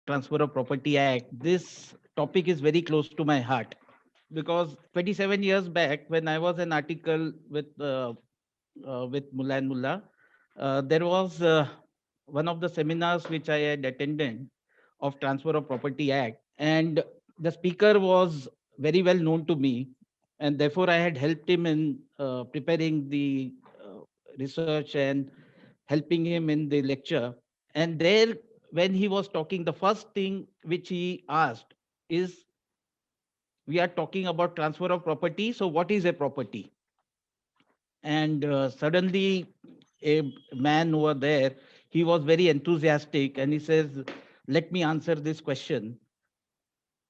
Transfer of Property Act. This topic is very close to my heart because 27 years back, when I was an article with Mullah and Mullah, there was one of the seminars which I had attended of Transfer of Property Act, and the speaker was very well known to me, and therefore I had helped him in preparing the research and helping him in the lecture. And there, when he was talking, the first thing which he asked is, we are talking about transfer of property, so what is a property? And suddenly a man over there, he was very enthusiastic and he says, let me answer this question.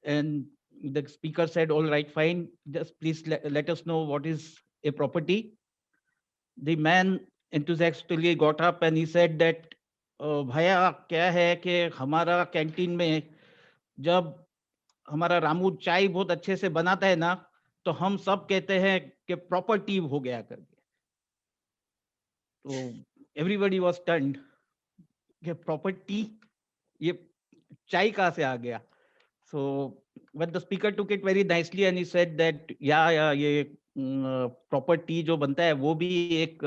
And the speaker said, all right, fine, just please let us know what is a property. The man enthusiastically got up and he said that, भैया क्या है कि हमारा canteen में जब हमारा रामू चाय बहुत अच्छे से बनाता है ना, तो हम सब कहते हैं कि प्रॉपर्टी हो गया करके. तो एवरीबॉडी वाज स्टन्ड कि प्रॉपर्टी, ये चाय कहाँ से आ गया. So but the speaker took it very nicely and he said that yeah ये property जो बनता है वो भी एक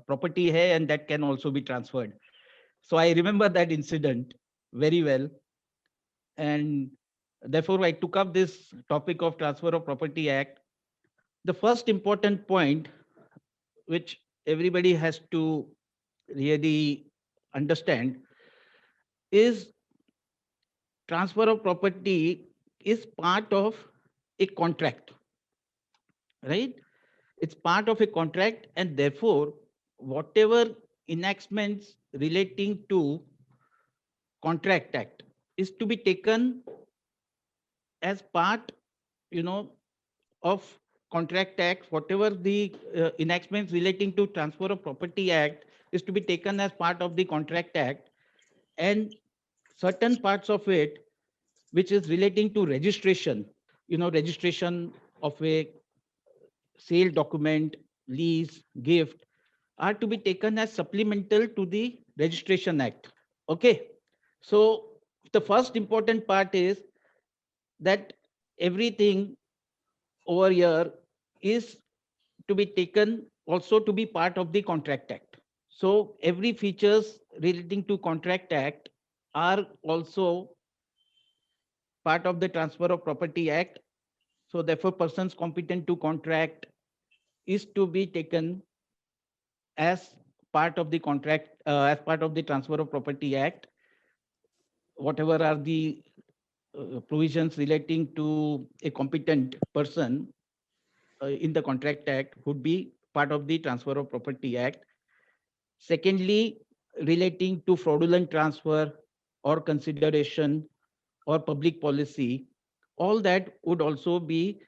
property है and that can also be transferred. So I remember that incident very well, and therefore I took up this topic of Transfer of Property Act. The first important point which everybody has to really understand is transfer of property is part of a contract, right? It's part of a contract, and therefore, whatever enactments relating to Contract Act is to be taken as part, you know, of Contract Act. Whatever the enactments relating to Transfer of Property Act is to be taken as part of the Contract Act, and certain parts of it which is relating to registration, registration of a sale document, lease, gift, are to be taken as supplemental to the Registration Act. Okay. So the first important part is that everything over here is to be taken also to be part of the Contract Act. So every features relating to Contract Act are also part of the Transfer of Property Act. So therefore, persons competent to contract is to be taken as part of the contract, as part of the Transfer of Property Act. Whatever are the provisions relating to a competent person in the Contract Act would be part of the Transfer of Property Act. Secondly, relating to fraudulent transfer or consideration or public policy, all that would also be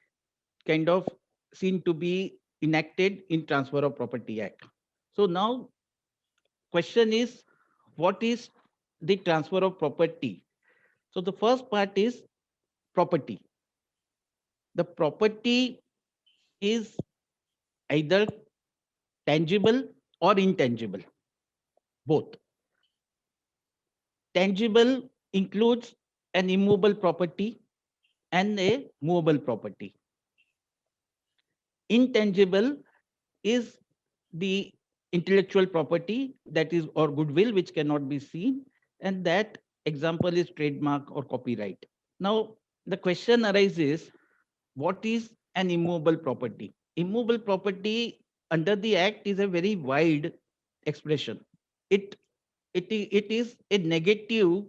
kind of seen to be enacted in Transfer of Property Act. So now question is, what is the transfer of property? So the first part is property. The property is either tangible or intangible, both. Tangible includes an immovable property and a movable property. Intangible is the intellectual property, that is, or goodwill, which cannot be seen, and that example is trademark or copyright. Now the question arises, what is an immovable property? Immovable property under the act is a very wide expression. It is a negative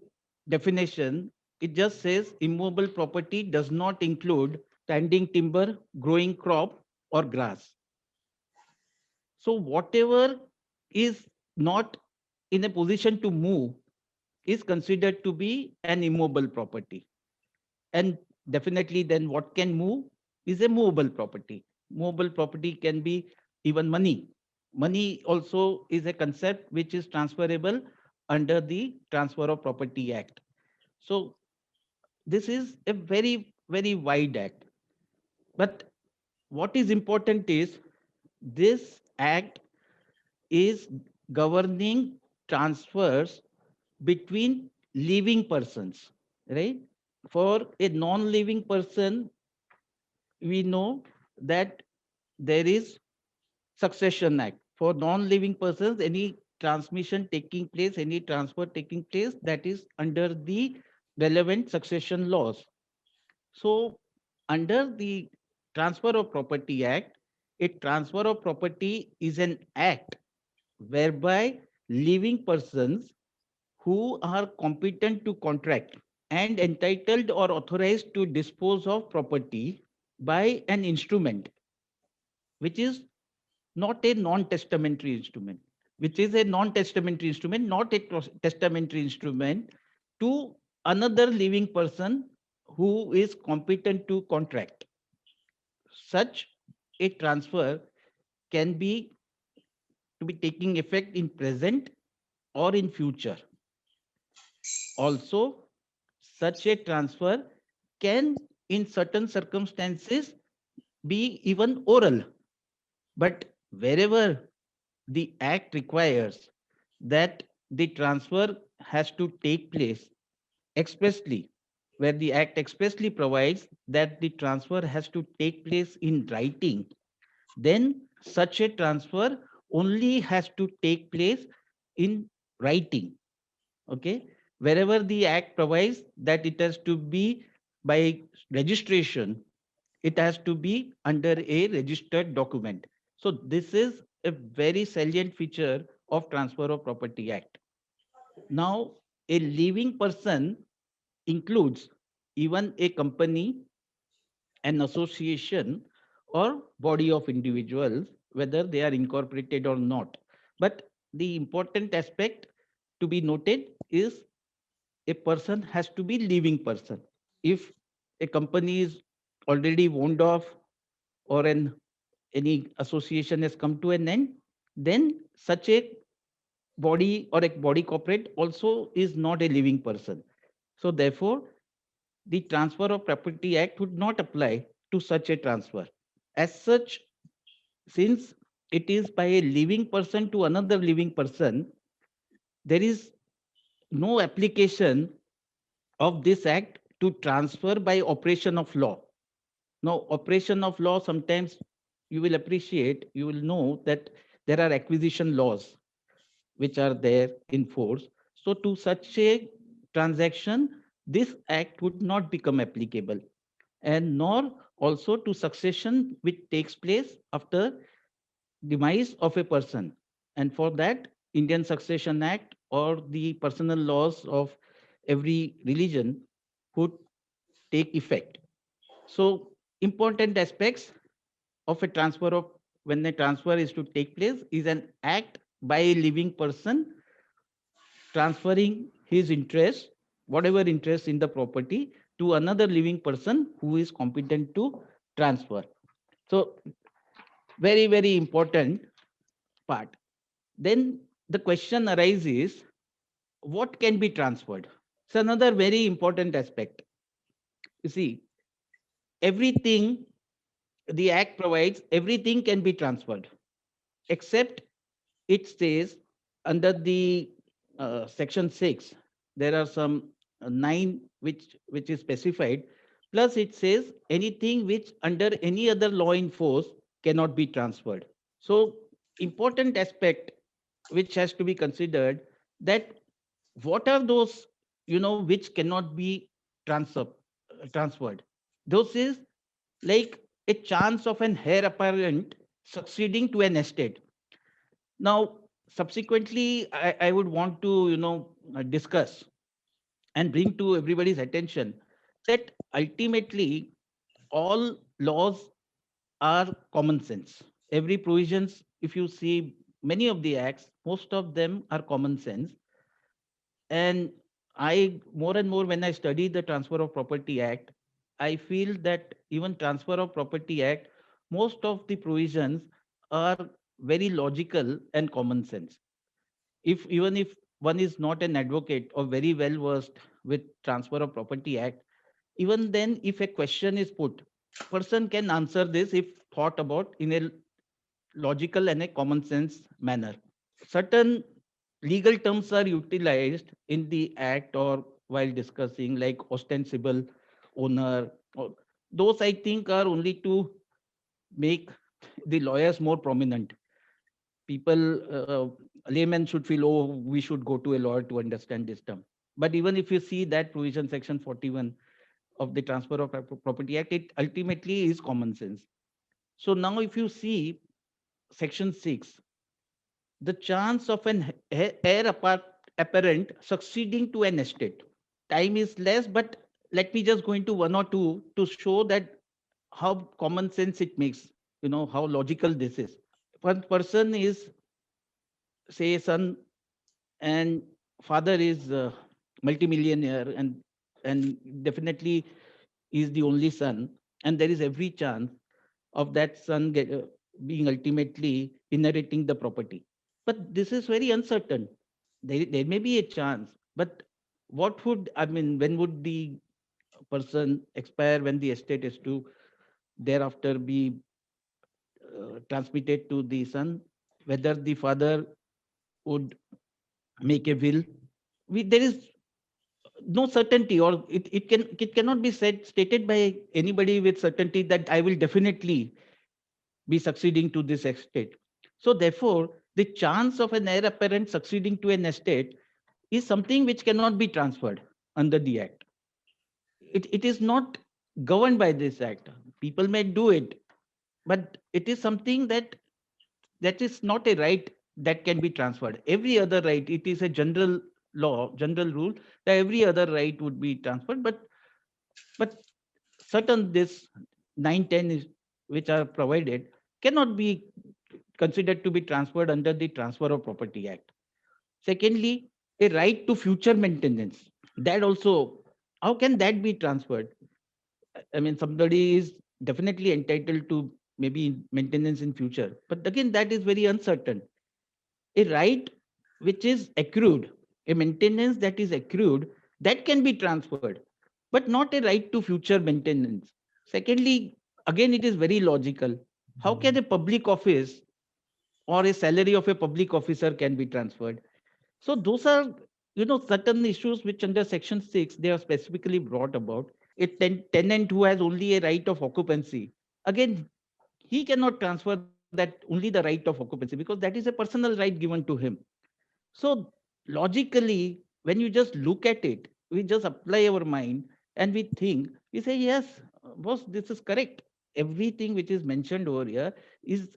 definition. It just says immovable property does not include standing timber, growing crop, or grass. So whatever is not in a position to move is considered to be an immovable property. And definitely then what can move is a movable property. Movable property can be even money. Money also is a concept which is transferable under the Transfer of Property Act. So this is a very, very wide act. But what is important is this act is governing transfers between living persons, right? For a non-living person, we know that there is succession act. For non-living persons, any transmission taking place, any transfer taking place, that is under the relevant succession laws. So under the Transfer of Property Act, a transfer of property is an act whereby living persons who are competent to contract and entitled or authorized to dispose of property by an instrument which is not a non-testamentary instrument, which is a non-testamentary instrument, not a testamentary instrument, to another living person who is competent to contract. Such a transfer can be to be taking effect in present or in future. Also, such a transfer can, in certain circumstances, be even oral. But wherever the act requires that the transfer has to take place expressly, where the act expressly provides that the transfer has to take place in writing, then such a transfer only has to take place in writing. Okay, wherever the act provides that it has to be by registration, it has to be under a registered document. So this is a very salient feature of Transfer of Property Act. Now, a living person includes even a company, an association, or body of individuals, whether they are incorporated or not. But the important aspect to be noted is a person has to be living person. If a company is already wound off, or any association has come to an end, then such a body or a body corporate also is not a living person. So therefore, the Transfer of Property Act would not apply to such a transfer. As such, since it is by a living person to another living person, there is no application of this act to transfer by operation of law. Now, operation of law, sometimes you will appreciate, you will know that there are acquisition laws which are there in force. So, to such a transaction, this act would not become applicable, and nor also to succession which takes place after demise of a person. And for that, Indian Succession Act or the personal laws of every religion would take effect. So, important aspects of a transfer of when a transfer is to take place is an act by a living person transferring his interest, whatever interest in the property, to another living person who is competent to transfer. So, very, very important part. Then the question arises, what can be transferred? It's another very important aspect. You see, everything the act provides, everything can be transferred, except it says under the section 6, there are some 9 which is specified. Plus, it says anything which under any other law in force cannot be transferred. So, important aspect which has to be considered, that what are those which cannot be transferred. Those is like a chance of an heir apparent succeeding to an estate. Now, subsequently, I would want to discuss and bring to everybody's attention that ultimately all laws are common sense. Every provisions, if you see many of the acts, most of them are common sense. And I more and more when I study the Transfer of Property Act, I feel that even Transfer of Property Act, most of the provisions are very logical and common sense. If even if one is not an advocate or very well versed with Transfer of Property Act, even then if a question is put, person can answer this if thought about in a logical and a common sense manner. Certain legal terms are utilized in the act or while discussing, like ostensible owner, or those I think are only to make the lawyers more prominent. People, laymen should feel, oh, we should go to a lawyer to understand this term. But even if you see that provision, section 41 of the Transfer of Property Act, it ultimately is common sense. So now if you see section 6, the chance of an apparent succeeding to an estate. Time is less, but let me just go into one or two to show that how common sense it makes, how logical this is. One person is, say, son, and father is multimillionaire, and definitely is the only son, and there is every chance of that son being ultimately inheriting the property. But this is very uncertain. There may be a chance, but what would, I mean, when would the person expire, when the estate is to thereafter be transmitted to the son, whether the father would make a will? There is no certainty, or it cannot be stated by anybody with certainty that I will definitely be succeeding to this estate. So therefore, the chance of an heir apparent succeeding to an estate is something which cannot be transferred under the act. It is not governed by this act. People may do it, but it is something that is not a right that can be transferred. Every other right, it is a general law, general rule, that every other right would be transferred, but certain this 910 is, which are provided, cannot be considered to be transferred under the Transfer of Property Act. Secondly, a right to future maintenance. That also, how can that be transferred? I mean, somebody is definitely entitled to maybe maintenance in future, but again, that is very uncertain. A right which is accrued, a maintenance that is accrued, that can be transferred, but not a right to future maintenance. Secondly, again, it is very logical. How can a public office or a salary of a public officer can be transferred? So those are, certain issues which under section 6 they are specifically brought about. A tenant who has only a right of occupancy, again, he cannot transfer that only the right of occupancy, because that is a personal right given to him. So logically, when you just look at it, we just apply our mind and we think, we say, yes, boss, this is correct. Everything which is mentioned over here is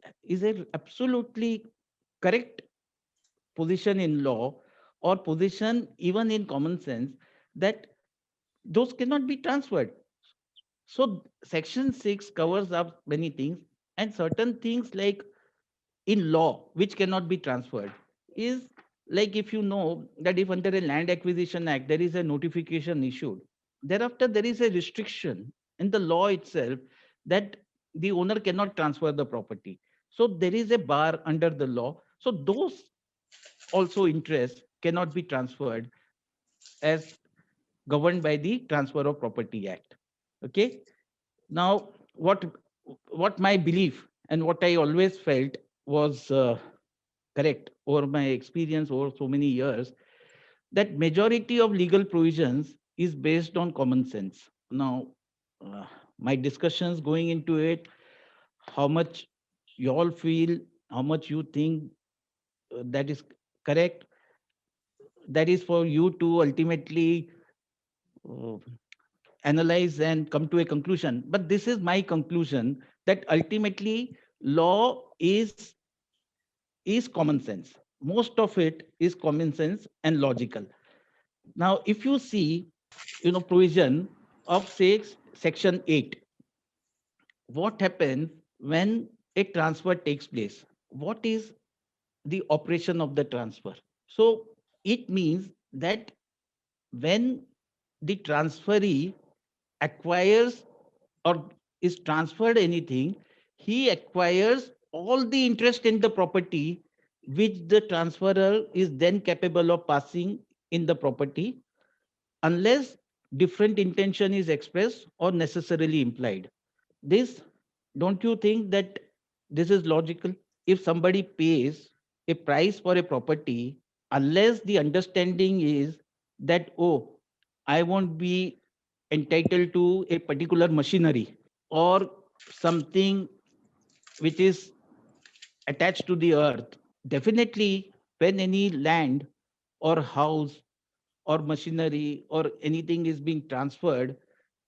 a absolutely correct position in law, or position even in common sense, that those cannot be transferred. So section 6 covers up many things, and certain things like in law which cannot be transferred is, like, if you know that if under a land acquisition act there is a notification issued, thereafter there is a restriction in the law itself that the owner cannot transfer the property. So there is a bar under the law, so those also interests cannot be transferred as governed by the Transfer of Property Act. Okay. Now, what my belief and what I always felt was correct over my experience over so many years, that majority of legal provisions is based on common sense. Now, uh, my discussions going into it, how much you all feel, how much you think that is correct, that is for you to ultimately uh, analyze and come to a conclusion. But this is my conclusion, that ultimately law is common sense. Most of it is common sense and logical. Now, if you see, provision of, say, section 8, what happens when a transfer takes place? What is the operation of the transfer? So it means that when the transferee acquires or is transferred anything, he acquires all the interest in the property which the transferor is then capable of passing in the property, unless different intention is expressed or necessarily implied. This, don't you think that this is logical? If somebody pays a price for a property, unless the understanding is that, oh, I won't be entitled to a particular machinery or something which is attached to the earth. Definitely, when any land or house or machinery or anything is being transferred,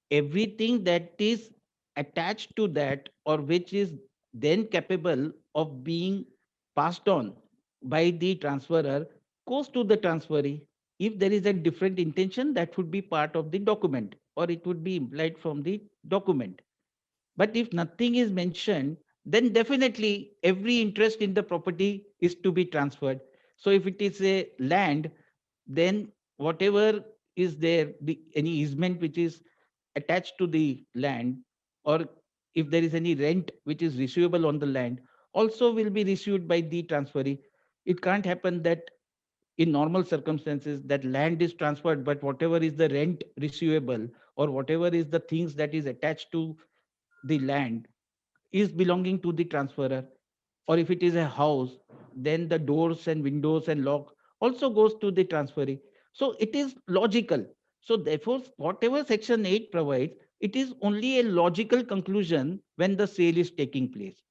everything that is attached to that or which is then capable of being passed on by the transferor goes to the transferee. If there is a different intention, that would be part of the document or it would be implied from the document. But if nothing is mentioned, then definitely every interest in the property is to be transferred. So if it is a land, then whatever is there, any easement which is attached to the land, or if there is any rent which is receivable on the land, also will be received by the transferee. It can't happen that in normal circumstances that land is transferred, but whatever is the rent receivable or whatever is the things that is attached to the land is belonging to the transferor. Or if it is a house, then the doors and windows and lock also goes to the transferee. So it is logical. So therefore, whatever section 8 provides, it is only a logical conclusion when the sale is taking place.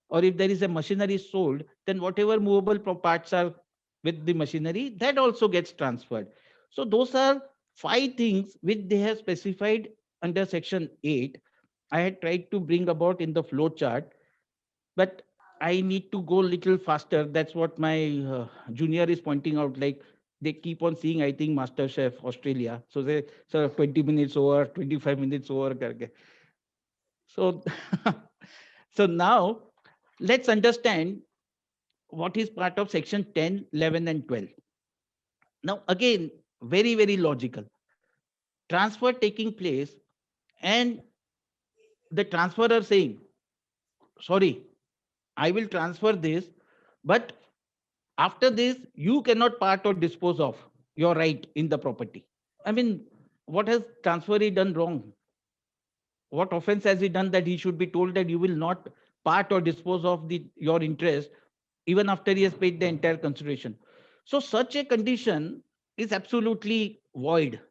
Or if there is a machinery sold, then whatever movable parts are with the machinery, that also gets transferred. So those are five things which they have specified under section 8. I had tried to bring about in the flow chart, but I need to go little faster. That's what my junior is pointing out. Like they keep on seeing, I think, Master Chef Australia. So they 20 minutes over, 25 minutes over. करके. So, so now let's understand what is part of section 10, 11, and 12. Now, again, very, very logical. Transfer taking place and the transferor saying, sorry, I will transfer this, but after this, you cannot part or dispose of your right in the property. I mean, what has transferee done wrong? What offense has he done that he should be told that you will not part or dispose of your interest even after he has paid the entire consideration? So such a condition is absolutely void.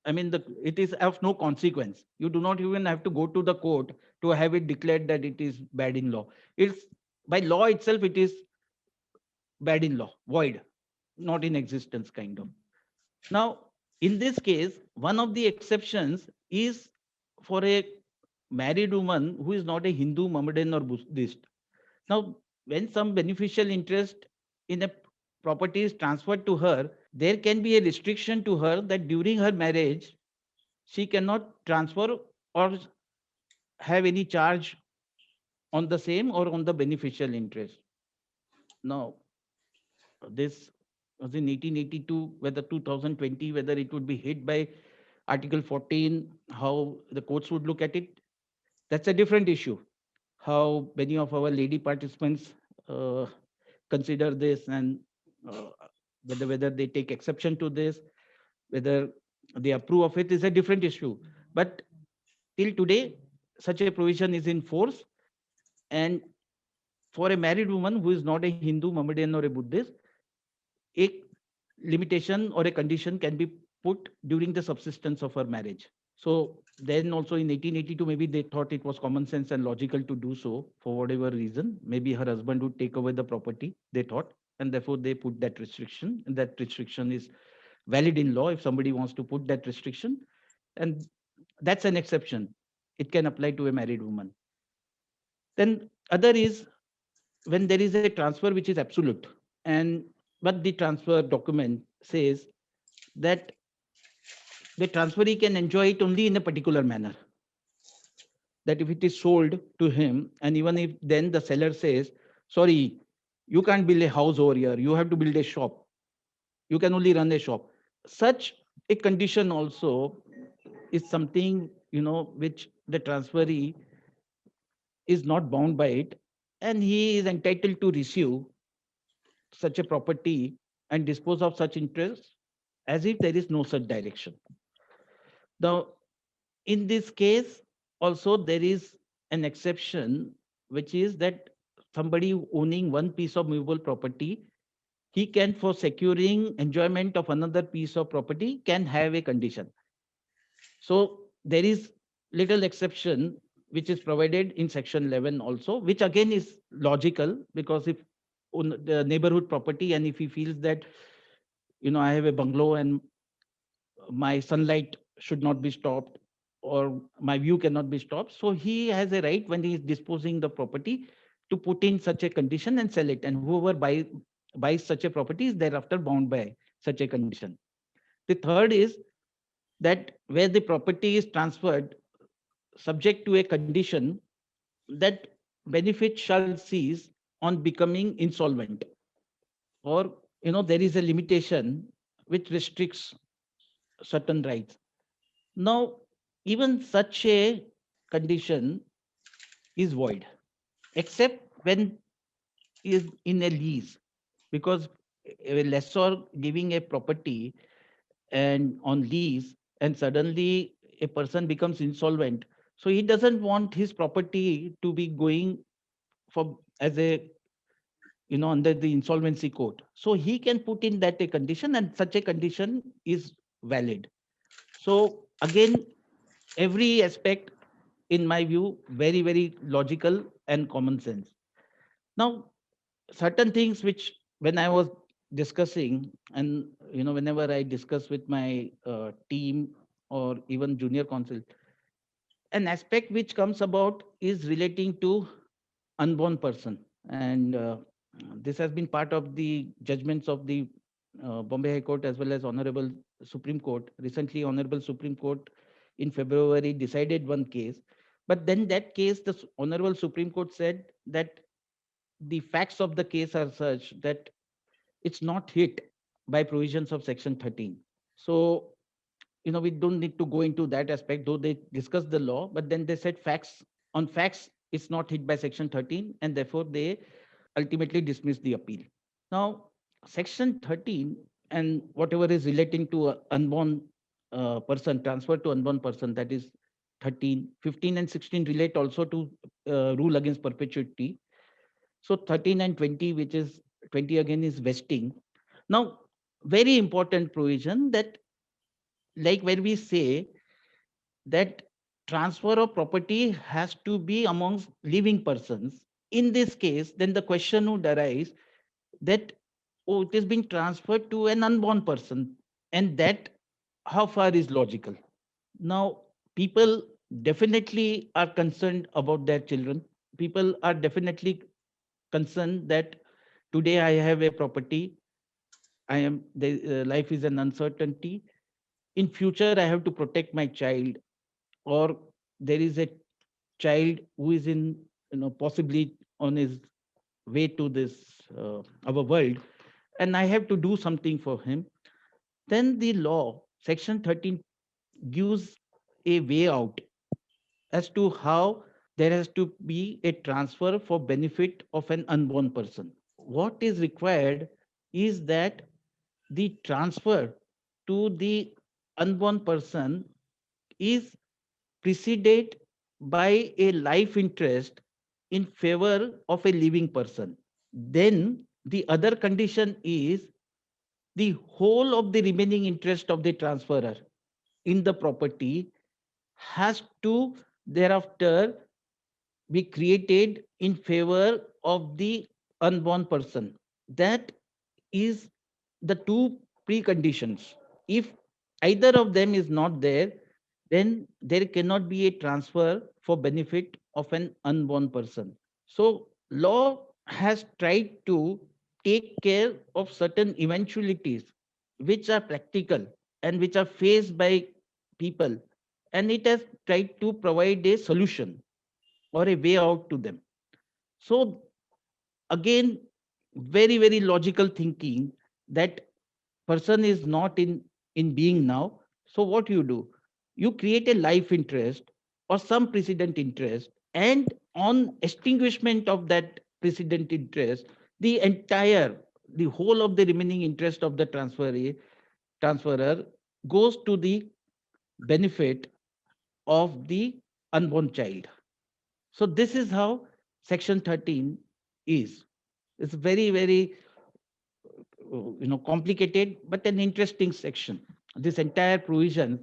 I mean, it is of no consequence. You do not even have to go to the court to have it declared that it is bad in law. It's by law itself, it is bad in law, void, not in existence, kind of. Now, in this case, one of the exceptions is for a married woman who is not a Hindu, Mohammedan, or Buddhist. Now, when some beneficial interest in a property is transferred to her, there can be a restriction to her that during her marriage, she cannot transfer or have any charge on the same or on the beneficial interest. Now, this was in 1882, whether 2020, whether it would be hit by Article 14, how the courts would look at it, that's a different issue. How many of our lady participants uh, consider this and uh, whether they take exception to this, whether they approve of it is a different issue. But till today, such a provision is in force. And for a married woman who is not a Hindu, Mohammedan, or a Buddhist, a limitation or a condition can be put during the subsistence of her marriage. So then also in 1882, maybe they thought it was common sense and logical to do so for whatever reason. Maybe her husband would take away the property, they thought, and therefore they put that restriction. And that restriction is valid in law if somebody wants to put that restriction. And that's an exception. It can apply to a married woman. Then other is when there is a transfer which is absolute, and but the transfer document says that the transferee can enjoy it only in a particular manner. That if it is sold to him, and even if then the seller says, sorry, you can't build a house over here, you have to build a shop, you can only run a shop. Such a condition also is something, which the transferee is not bound by it, and he is entitled to receive such a property and dispose of such interest as if there is no such direction. Now, in this case, also there is an exception, which is that somebody owning one piece of movable property he can, for securing enjoyment of another piece of property, can have a condition. So there is little exception which is provided in section 11 also, which again is logical, because if on the neighborhood property, and if he feels that, I have a bungalow and my sunlight should not be stopped, or my view cannot be stopped, so he has a right when he is disposing the property to put in such a condition and sell it, and whoever buys such a property is thereafter bound by such a condition. The third is that where the property is transferred subject to a condition that benefit shall cease on becoming insolvent, or there is a limitation which restricts certain rights. Now, even such a condition is void, except when is in a lease, because a lessor giving a property and on lease, and suddenly a person becomes insolvent, so he doesn't want his property to be going for as a under the insolvency code, so he can put in that a condition, and such a condition is valid. So again, every aspect, in my view, very, very logical and common sense. Now, certain things which, when I was discussing, and whenever I discuss with my team or even junior counsel, an aspect which comes about is relating to unborn person, and this has been part of the judgments of the Bombay High Court as well as Honorable Supreme Court. Recently, Honorable Supreme Court in February decided one case, but then that case, the Honorable Supreme Court said that the facts of the case are such that it's not hit by provisions of Section 13. So, we don't need to go into that aspect, though they discussed the law, but then they said facts, it's not hit by Section 13, and therefore they ultimately dismissed the appeal. Now, Section 13 and whatever is relating to a unborn person, transfer to unborn person, that is 13, 15, and 16 relate also to rule against perpetuity. So 13 and 20, which is 20 again, is vesting. Now, very important provision that, like when we say that transfer of property has to be amongst living persons, in this case, then the question would arise that, oh, it is being transferred to an unborn person, and that how far is logical? Now, people definitely are concerned about their children. People are definitely concerned that today I have a property, I am the life is an uncertainty. In future, I have to protect my child, or there is a child who is in, possibly on his way to this our world, and I have to do something for him. Then the law, Section 13, gives a way out as to how there has to be a transfer for benefit of an unborn person. What is required is that the transfer to the unborn person is preceded by a life interest in favor of a living person. Then the other condition is the whole of the remaining interest of the transferor in the property has to thereafter be created in favor of the unborn person. That is the two preconditions. If either of them is not there, then there cannot be a transfer for benefit of an unborn person. So, law has tried to take care of certain eventualities which are practical and which are faced by people, and it has tried to provide a solution or a way out to them. So, again, very, very logical thinking that person is not in being now. So what you do, you create a life interest or some precedent interest, and on extinguishment of that precedent interest, the entire, the whole of the remaining interest of the transferor goes to the benefit of the unborn child. So this is how Section 13 is. It's very, very complicated, but an interesting section. This entire provisions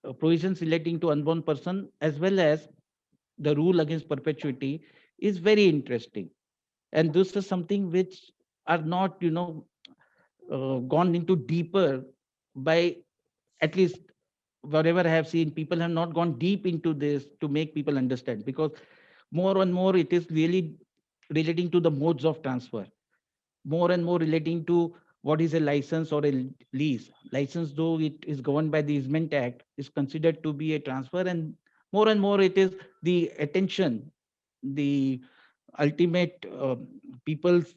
relating to unborn person as well as the rule against perpetuity is very interesting. And this is something which are not, gone into deeper by, at least whatever I have seen, people have not gone deep into this to make people understand, because more and more it is really relating to the modes of transfer, more and more relating to what is a license or a lease. License, though it is governed by the Easement Act, is considered to be a transfer, and more it is the attention, the ultimate people's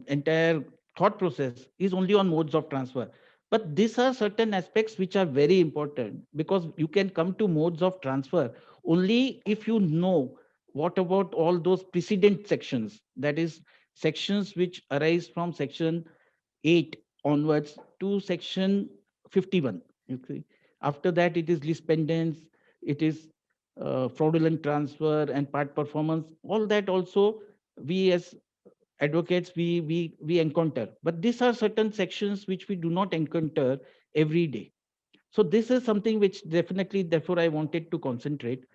entire thought process is only on modes of transfer. But these are certain aspects which are very important, because you can come to modes of transfer only if you know what about all those precedent sections, that is sections which arise from section 8 onwards to section 51. Okay. After that, it is Lis Pendens, it is fraudulent transfer and part performance. All that also we as advocates we encounter. But these are certain sections which we do not encounter every day. So this is something which definitely, therefore, I wanted to concentrate.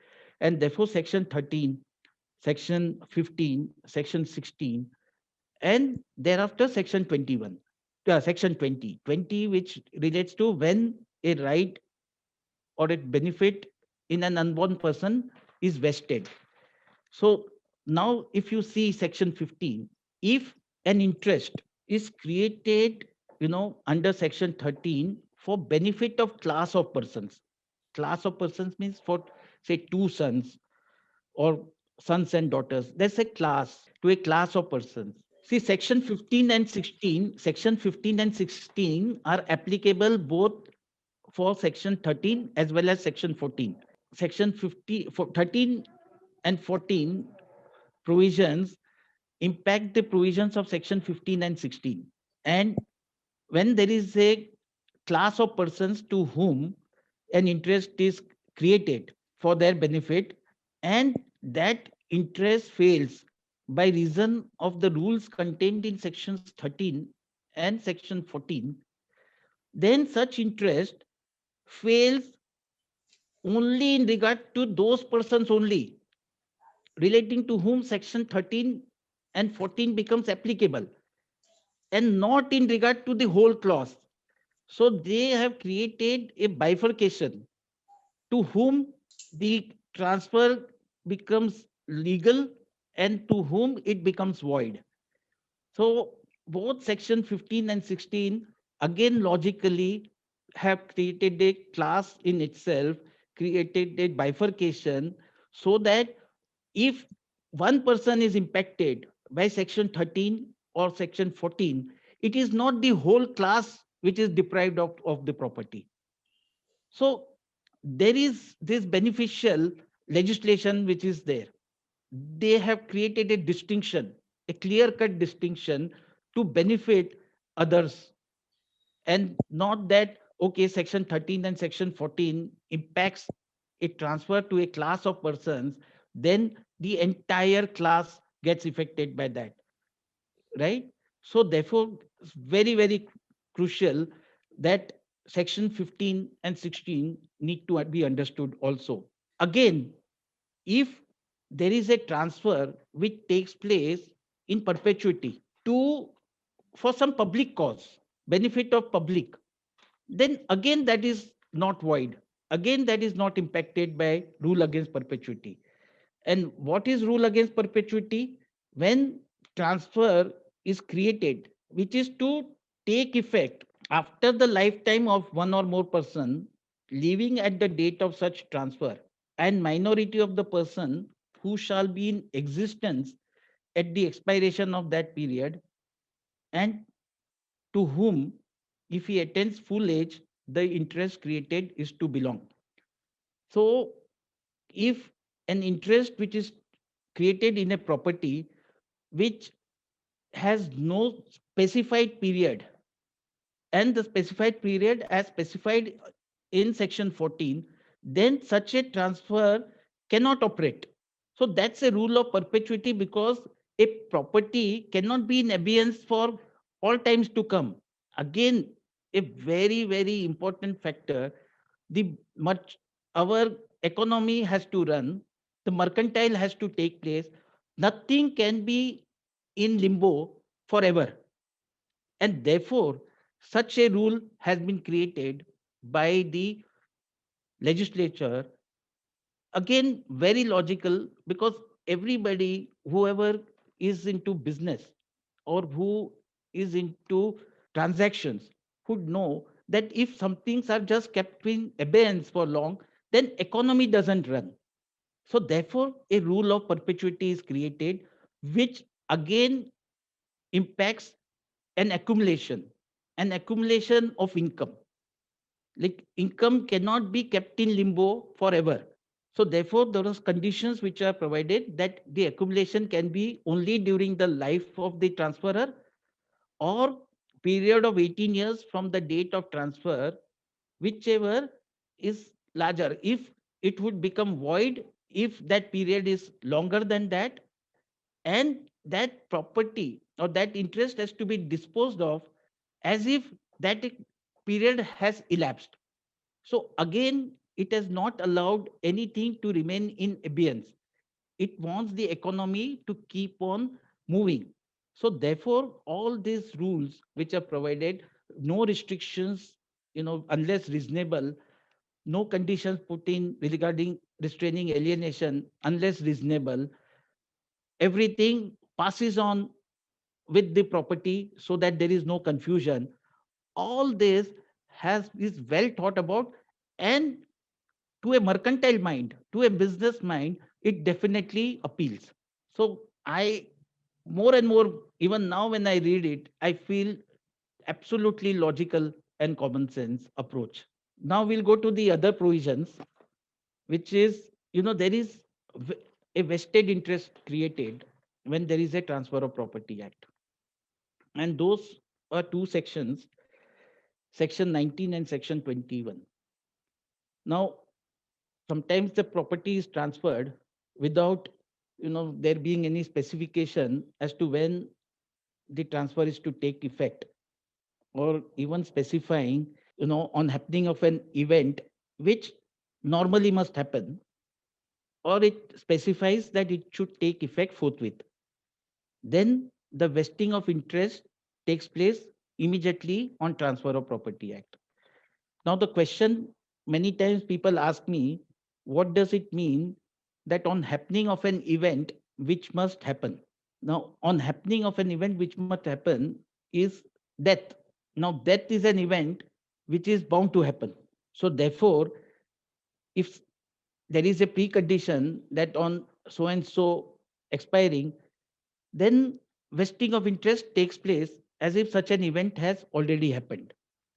And therefore, section 13, section 15, section 16, and thereafter section 21, section 20, which relates to when a right or a benefit in an unborn person is vested. So now if you see section 15, if an interest is created, under section 13 for benefit of class of persons means for, say, two sons or sons and daughters, there's a class to a class of persons. See, section 15 and 16 are applicable both for section 13 as well as section 14. Section 13 and 14 provisions impact the provisions of section 15 and 16. And when there is a class of persons to whom an interest is created for their benefit, and that interest fails by reason of the rules contained in sections 13 and section 14, then such interest fails only in regard to those persons only relating to whom section 13 and 14 becomes applicable, and not in regard to the whole clause. So they have created a bifurcation to whom the transfer becomes legal and to whom it becomes void. So both section 15 and 16 again logically have created a class in itself, created a bifurcation, so that if one person is impacted by section 13 or section 14, it is not the whole class which is deprived of the property. So there is this beneficial legislation which is there. They have created a distinction, a clear cut distinction to benefit others, and not that, okay, section 13 and section 14 impacts a transfer to a class of persons, then the entire class gets affected by that, right? So therefore, it's very, very crucial that section 15 and 16 need to be understood also. Again, if there is a transfer which takes place in perpetuity to, for some public cause, benefit of public, then again that is not void. Again, that is not impacted by rule against perpetuity. And what is rule against perpetuity? When transfer is created, which is to take effect after the lifetime of one or more person living at the date of such transfer, and minority of the person who shall be in existence at the expiration of that period, and to whom, if he attains full age, the interest created is to belong. So if an interest which is created in a property which has no specified period, and the specified period as specified in section 14, then such a transfer cannot operate. So that's a rule of perpetuity, because a property cannot be in abeyance for all times to come. Again, a very, very important factor. The much our economy has to run, the mercantile has to take place. Nothing can be in limbo forever. And therefore, such a rule has been created by the legislature. Again, very logical, because everybody, whoever is into business or who is into transactions, would know that if some things are just kept in abeyance for long, then economy doesn't run. So therefore, a rule of perpetuity is created, which again impacts an accumulation of income. Like income cannot be kept in limbo forever. So therefore, there are conditions which are provided that the accumulation can be only during the life of the transferor, or period of 18 years from the date of transfer, whichever is larger. If it would become void if that period is longer than that, and that property or that interest has to be disposed of as if that period has elapsed. So again, it has not allowed anything to remain in abeyance. It wants the economy to keep on moving. So therefore, all these rules which are provided, no restrictions, unless reasonable, no conditions put in regarding restraining alienation unless reasonable, everything passes on with the property so that there is no confusion. All this has is well thought about, and to a mercantile mind, to a business mind, it definitely appeals. So I, more and more, even now when I read it, I feel absolutely logical and common sense approach. Now we'll go to the other provisions, which is, there is a vested interest created when there is a Transfer of Property Act. And those are two sections, Section 19 and Section 21. Now, sometimes the property is transferred without there being any specification as to when the transfer is to take effect, or even specifying on happening of an event which normally must happen, or it specifies that it should take effect forthwith. Then the vesting of interest takes place immediately on Transfer of Property Act. Now the question, many times people ask me, what does it mean that on happening of an event which must happen? Now, on happening of an event which must happen is death. Now, death is an event which is bound to happen. So therefore, if there is a precondition that on so and so expiring, then vesting of interest takes place as if such an event has already happened.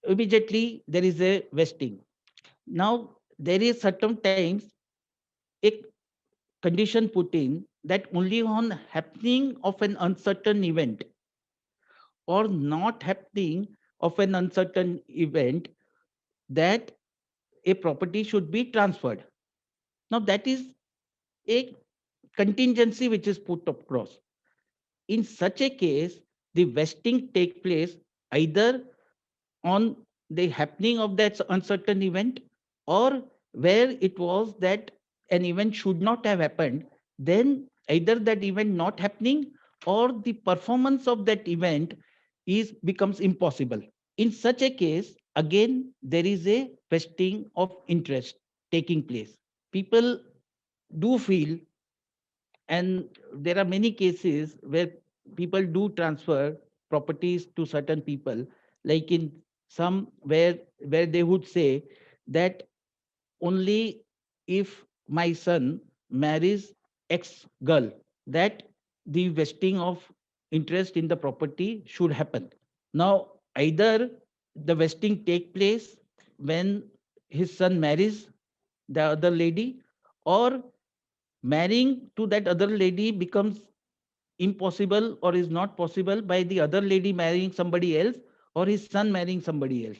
Immediately there is a vesting. Now there is certain times a condition put in that only on happening of an uncertain event or not happening of an uncertain event, that a property should be transferred. Now that is a contingency which is put across. In such a case, the vesting take place either on the happening of that uncertain event, or where it was that an event should not have happened, then either that event not happening or the performance of that event is becomes impossible. In such a case, again, there is a vesting of interest taking place. People do feel, and there are many cases where people do transfer properties to certain people, like in some where they would say that only if my son marries X girl, that the vesting of interest in the property should happen. Now, either the vesting take place when his son marries the other lady, or marrying to that other lady becomes impossible or is not possible by the other lady marrying somebody else or his son marrying somebody else.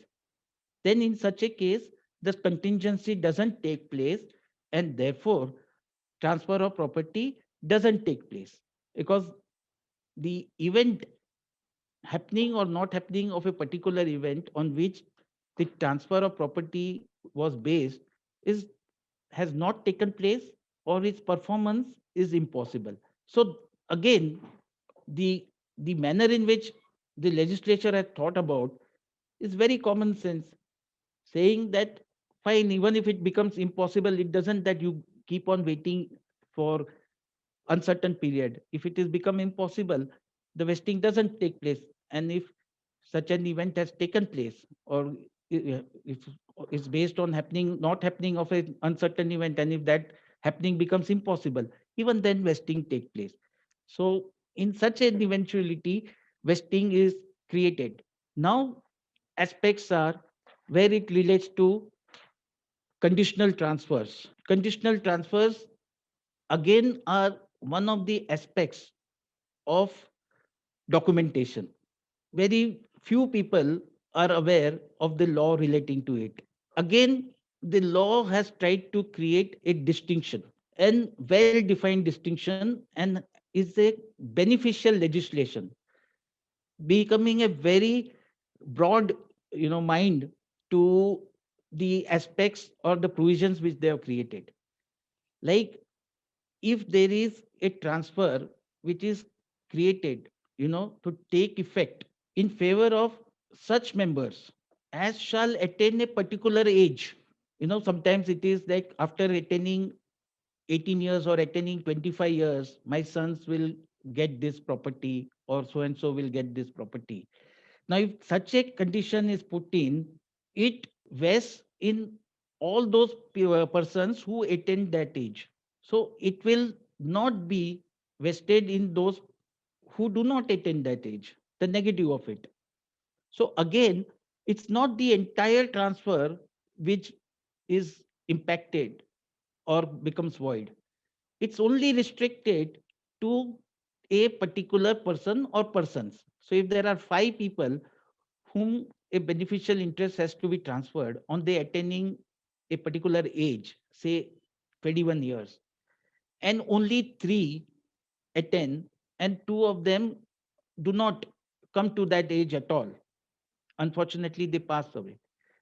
Then in such a case, the contingency doesn't take place, and therefore transfer of property doesn't take place, because the event happening or not happening of a particular event on which the transfer of property was based is has not taken place, or its performance is impossible. So again, the the manner in which the legislature has thought about is very common sense, saying that fine, even if it becomes impossible, it doesn't that you keep on waiting for uncertain period. If it is become impossible, the vesting doesn't take place. And if such an event has taken place, or if it's based on happening, not happening of an uncertain event, and if that happening becomes impossible, even then vesting take place. So in such an eventuality, vesting is created. Now, aspects are where it relates to conditional transfers. Conditional transfers again are one of the aspects of documentation. Very few people are aware of the law relating to it. Again, the law has tried to create a distinction, and well defined distinction, and is a beneficial legislation, becoming a very broad mind to the aspects or the provisions which they have created. Like, if there is a transfer which is created to take effect in favor of such members as shall attain a particular age. Sometimes it is like after attaining 18 years or attaining 25 years, my sons will get this property, or so and so will get this property. Now, if such a condition is put in, it vests in all those persons who attain that age. So it will not be vested in those who do not attain that age, the negative of it. So again, it's not the entire transfer which is impacted or becomes void. It's only restricted to a particular person or persons. So if there are five people whom a beneficial interest has to be transferred on the attaining a particular age, say 21 years, and only three attain, and two of them do not come to that age at all. Unfortunately, they pass away.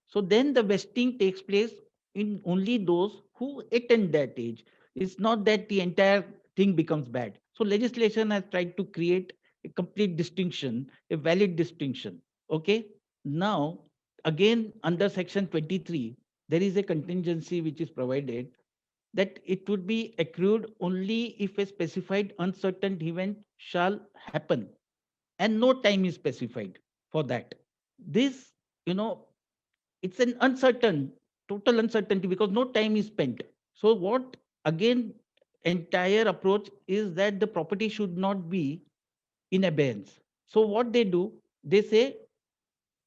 So then the vesting takes place in only those who attain that age. It's not that the entire thing becomes bad. So legislation has tried to create a complete distinction, a valid distinction. Okay. Now, again, under section 23, there is a contingency which is provided that it would be accrued only if a specified uncertain event shall happen, and no time is specified for that. This, you know, it's an uncertain, total uncertainty, because no time is spent. So what, again, entire approach is that the property should not be in abeyance. So what they do, they say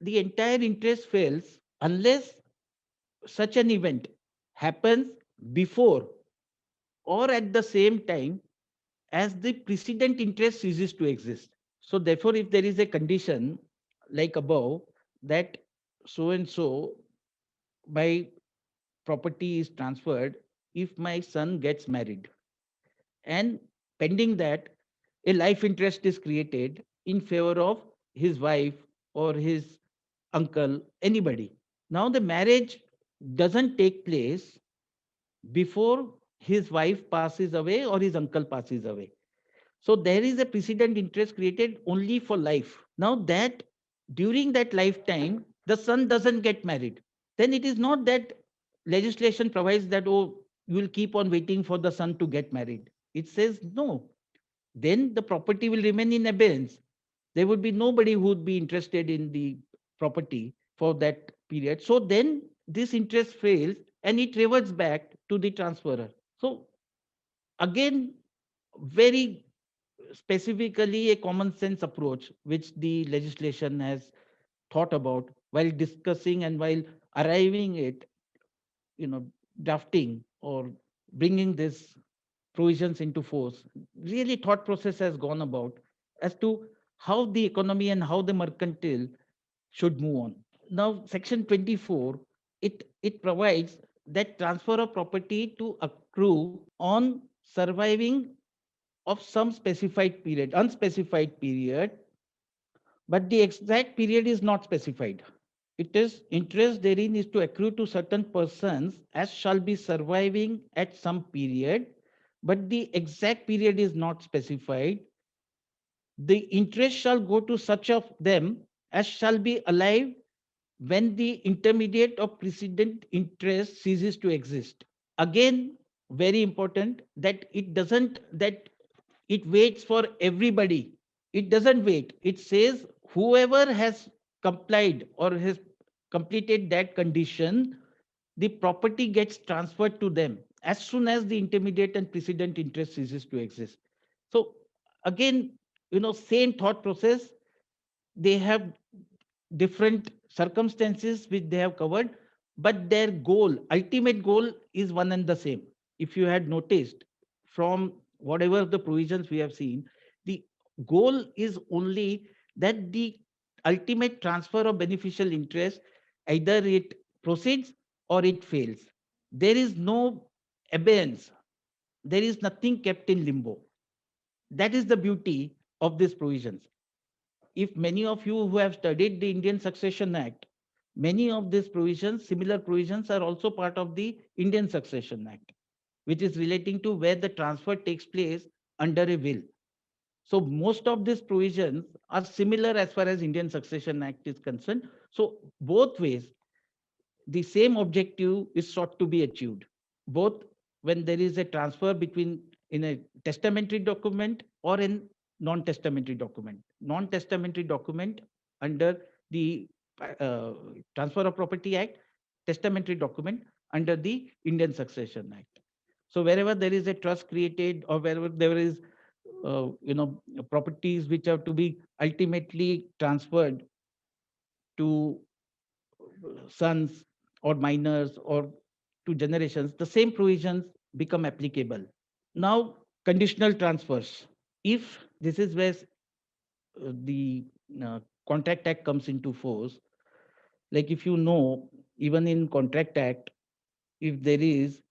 the entire interest fails unless such an event happens before or at the same time as the precedent interest ceases to exist. So therefore, if there is a condition like above, that so and so by property is transferred if my son gets married, and pending that a life interest is created in favor of his wife or his uncle, anybody. Now the marriage doesn't take place before his wife passes away or his uncle passes away. So there is a precedent interest created only for life. Now that during that lifetime, the son doesn't get married. Then it is not that legislation provides that, oh, you will keep on waiting for the son to get married. It says no. Then the property will remain in abeyance. There would be nobody who would be interested in the property for that period. So then this interest fails and it reverts back to the transferor. So again, very specifically a common sense approach which the legislation has thought about while discussing and while arriving at you know drafting or bringing this provisions into force. Really thought process has gone about as to how the economy and how the mercantile should move on. Now section 24, it provides that transfer of property to accrue on surviving of some specified period, unspecified period, but the exact period is not specified. It is interest therein is to accrue to certain persons as shall be surviving at some period, but the exact period is not specified. The interest shall go to such of them as shall be alive when the intermediate or precedent interest ceases to exist. Again, very important that it doesn't, that it waits for everybody. It doesn't wait. It says whoever has complied or has completed that condition, the property gets transferred to them as soon as the intermediate and precedent interest ceases to exist. So again, same thought process. They have different circumstances which they have covered, but their goal, ultimate goal, is one and the same. If you had noticed from whatever the provisions we have seen, the goal is only that the ultimate transfer of beneficial interest, either it proceeds or it fails. There is no abeyance, there is nothing kept in limbo. That is the beauty of these provisions. If many of you who have studied the Indian Succession Act, many of these provisions, similar provisions, are also part of the Indian Succession Act, which is relating to where the transfer takes place under a will. So most of these provisions are similar as far as Indian Succession Act is concerned. So both ways, the same objective is sought to be achieved, both when there is a transfer between in a testamentary document or in non-testamentary document. Non-testamentary document under the uh, Transfer of Property Act, testamentary document under the Indian Succession Act. So wherever there is a trust created or wherever there is properties which have to be ultimately transferred to sons or minors or to generations, the same provisions become applicable. Now, conditional transfers. If this is where the Contract Act comes into force, like if you know, even in Contract Act, if there is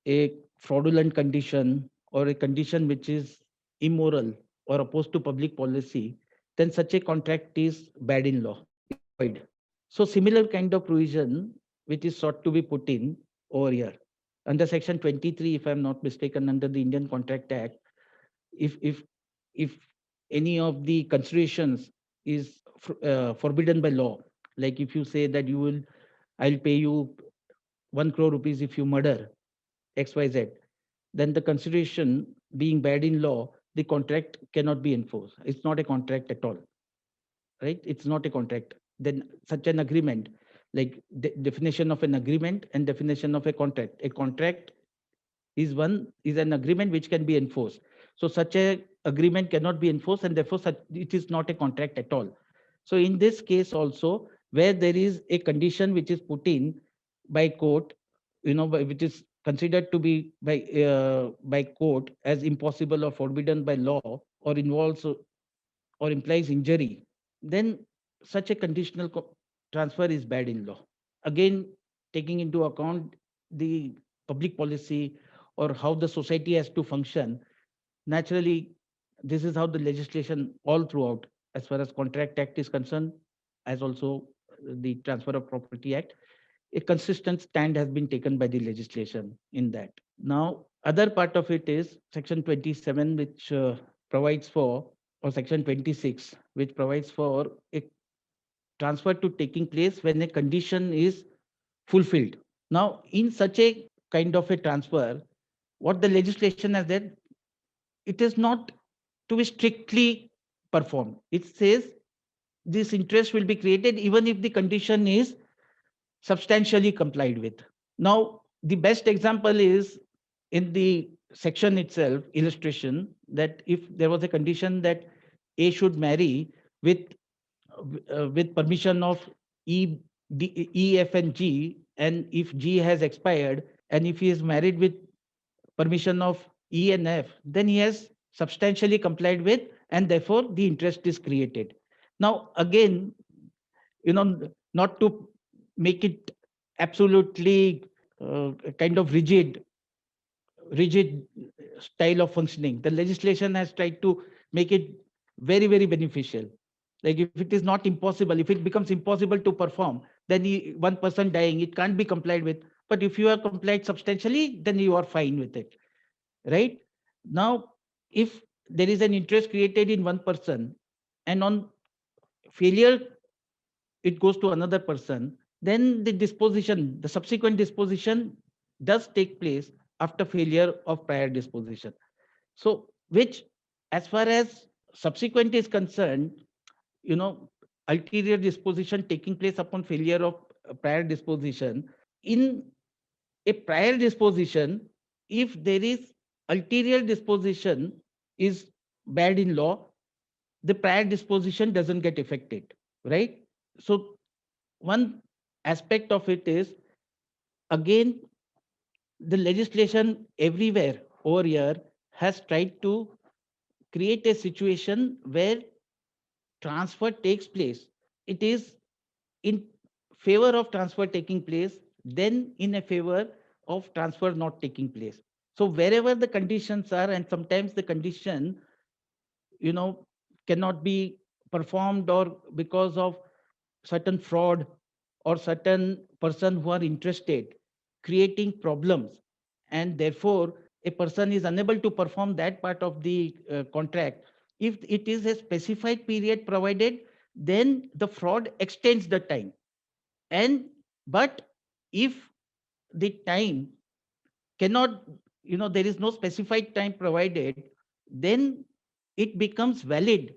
a fraudulent condition or a condition which is immoral or opposed to public policy, then such a contract is bad in law, is void. So similar kind of provision which is sought to be put in over here under section 23, if I'm not mistaken, under the Indian Contract Act, if any of the considerations is forbidden by law, like if you say that I'll pay you 1 crore rupees if you murder XYZ, then the consideration being bad in law, the contract cannot be enforced. It's not a contract at all, right? It's not a contract. Then such an agreement, like definition of an agreement and definition of a contract. A contract is an agreement which can be enforced. So such a agreement cannot be enforced, and therefore it is not a contract at all. So in this case also, where there is a condition which is put in by court, which is considered to be by court as impossible or forbidden by law, or involves or implies injury, then such a conditional transfer is bad in law. Again, taking into account the public policy or how the society has to function, naturally, this is how the legislation all throughout, as far as Contract Act is concerned, as also the Transfer of Property Act, a consistent stand has been taken by the legislation in that. Now, other part of it is Section 27, which provides for, or Section 26, which provides for a transfer to taking place when a condition is fulfilled. Now, in such a kind of a transfer, what the legislation has said, it is not to be strictly performed. It says this interest will be created even if the condition is substantially complied with. Now, the best example is in the section itself, illustration, that if there was a condition that A should marry with with permission of E, F, and G, and if G has expired, and if he is married with permission of E and F, then he has substantially complied with, and therefore the interest is created. Now, again, not to make it absolutely kind of rigid style of functioning, the legislation has tried to make it very, very beneficial. Like if it is not impossible, if it becomes impossible to perform, then one person dying, it can't be complied with. But if you are complied substantially, then you are fine with it, right? Now, if there is an interest created in one person, and on failure it goes to another person, then the subsequent disposition does take place after failure of prior disposition. So, which, as far as subsequent is concerned, you know, ulterior disposition taking place upon failure of prior disposition. In a prior disposition, if there is ulterior disposition is bad in law, the prior disposition doesn't get affected, right? So one aspect of it is, again, the legislation everywhere over here has tried to create a situation where transfer takes place. It is in favor of transfer taking place than in a favor of transfer not taking place. So wherever the conditions are, and sometimes the condition, you know, cannot be performed, or because of certain fraud or certain person who are interested creating problems, and therefore a person is unable to perform that part of the contract. If it is a specified period provided, then the fraud extends the time. And but if the time cannot, there is no specified time provided, then it becomes valid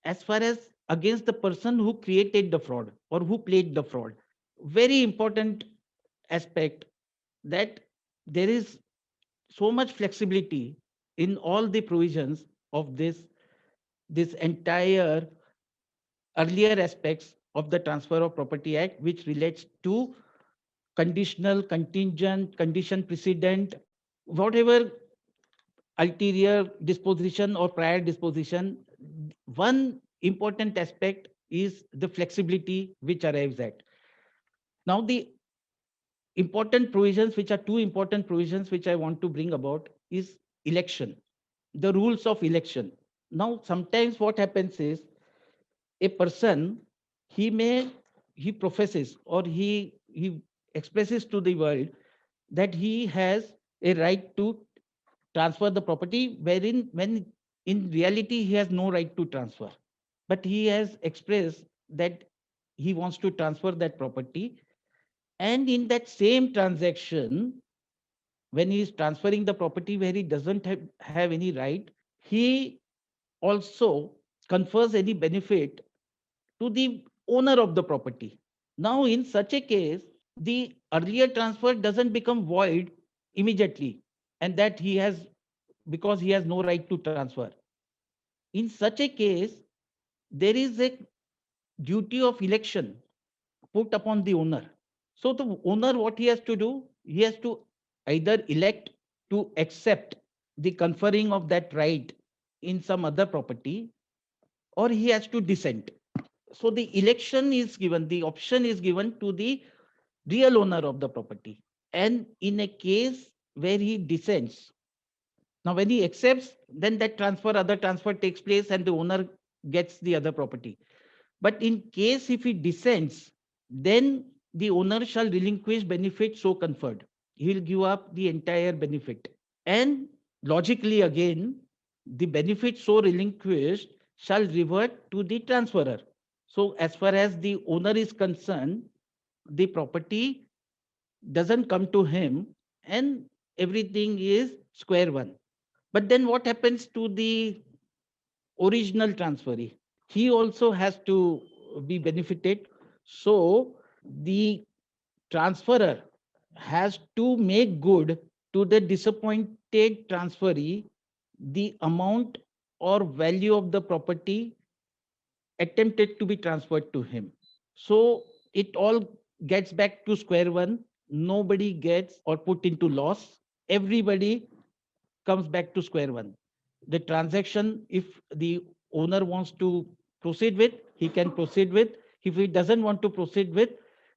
as far as against the person who created the fraud or who played the fraud. Very important aspect, that there is so much flexibility in all the provisions of this entire earlier aspects of the Transfer of Property Act, which relates to conditional, contingent, condition precedent, whatever ulterior disposition or prior disposition. One important aspect is the flexibility which arrives at. Now, the important provisions, which are two important provisions which I want to bring about, is election, the rules of election. Now, sometimes what happens is, a person, he may, he professes, or he expresses to the world that he has a right to transfer the property, wherein when in reality he has no right to transfer, but he has expressed that he wants to transfer that property. And in that same transaction, when he is transferring the property where he doesn't have any right, he also confers any benefit to the owner of the property. Now, in such a case, the earlier transfer doesn't become void immediately, and that he has, because he has no right to transfer. In such a case, there is a duty of election put upon the owner. So, the owner, what he has to do, he has to either elect to accept the conferring of that right in some other property, or he has to dissent. So the election is given, the option is given to the real owner of the property. And in a case where he dissents, now when he accepts, then that other transfer takes place and the owner gets the other property. But in case if he dissents, then the owner shall relinquish benefit so conferred. He will give up the entire benefit. And logically, again, the benefit so relinquished shall revert to the transferor. So, as far as the owner is concerned, the property doesn't come to him, and everything is square one. But then what happens to the original transferee? He also has to be benefited. So, the transferor has to make good to the disappointed transferee the amount or value of the property attempted to be transferred to him. So it all gets back to square one. Nobody gets or put into loss. Everybody comes back to square one. The transaction, if the owner wants to proceed with, he can proceed with. If he doesn't want to proceed with,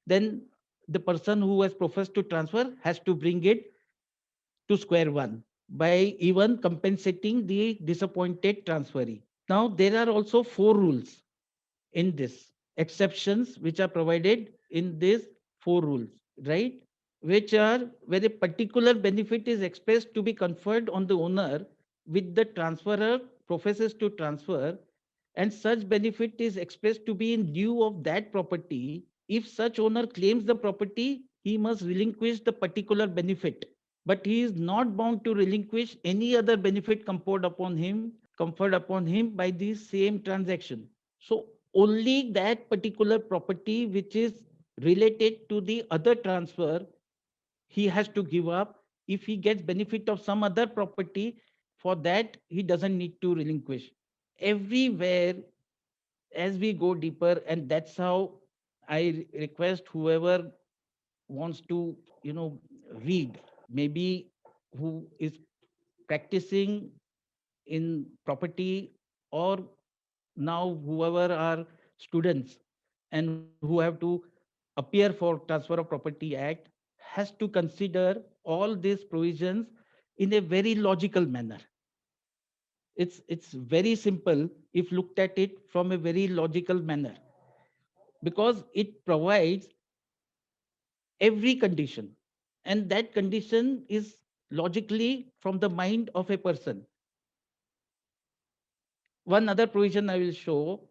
then the person who has professed to transfer has to bring it to square one by even compensating the disappointed transferee. Now, there are also four rules in this exceptions which are provided in these four rules, right? Which are where a particular benefit is expressed to be conferred on the owner with the transferor professes to transfer, and such benefit is expressed to be in lieu of that property. If such owner claims the property, he must relinquish the particular benefit, but he is not bound to relinquish any other benefit conferred upon him by the same transaction. So only that particular property which is related to the other transfer he has to give up. If he gets benefit of some other property, for that he doesn't need to relinquish. Everywhere, as we go deeper, and that's how I request whoever wants to, read, maybe who is practicing in property, or now whoever are students and who have to appear for transfer of property act, has to consider all these provisions in a very logical manner. It's very simple if looked at it from a very logical manner, because it provides every condition, and that condition is logically from the mind of a person. One other provision I will show,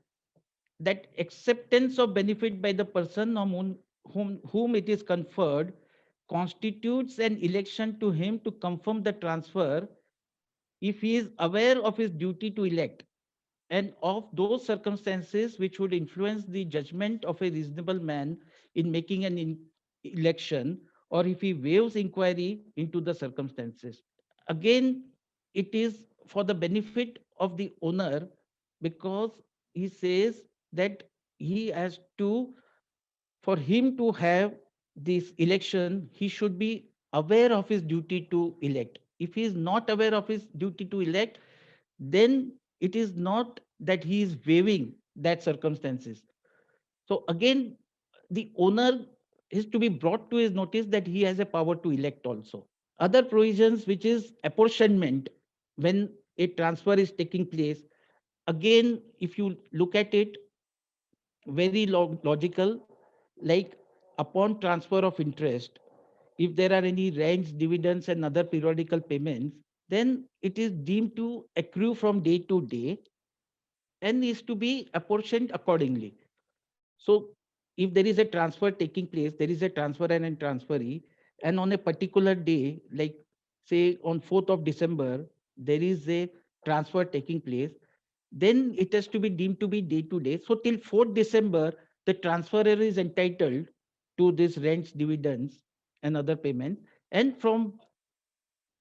that acceptance of benefit by the person on whom it is conferred constitutes an election to him to confirm the transfer if he is aware of his duty to elect, and of those circumstances which would influence the judgment of a reasonable man in making an election, or if he waives inquiry into the circumstances. Again, it is for the benefit of the owner, because he says that he has to, for him to have this election, he should be aware of his duty to elect. If he is not aware of his duty to elect, then it is not that he is waiving that circumstances. So again, the owner is to be brought to his notice that he has a power to elect also. Other provisions, which is apportionment, when a transfer is taking place, again, if you look at it, very logical, like upon transfer of interest, if there are any rents, dividends, and other periodical payments, then it is deemed to accrue from day to day and is to be apportioned accordingly. So if there is a transfer taking place, there is a transfer and a transferee, and on a particular day, like say on 4th of December, there is a transfer taking place, then it has to be deemed to be day to day. So till 4th December, the transferor is entitled to this rents, dividends, and other payments. And from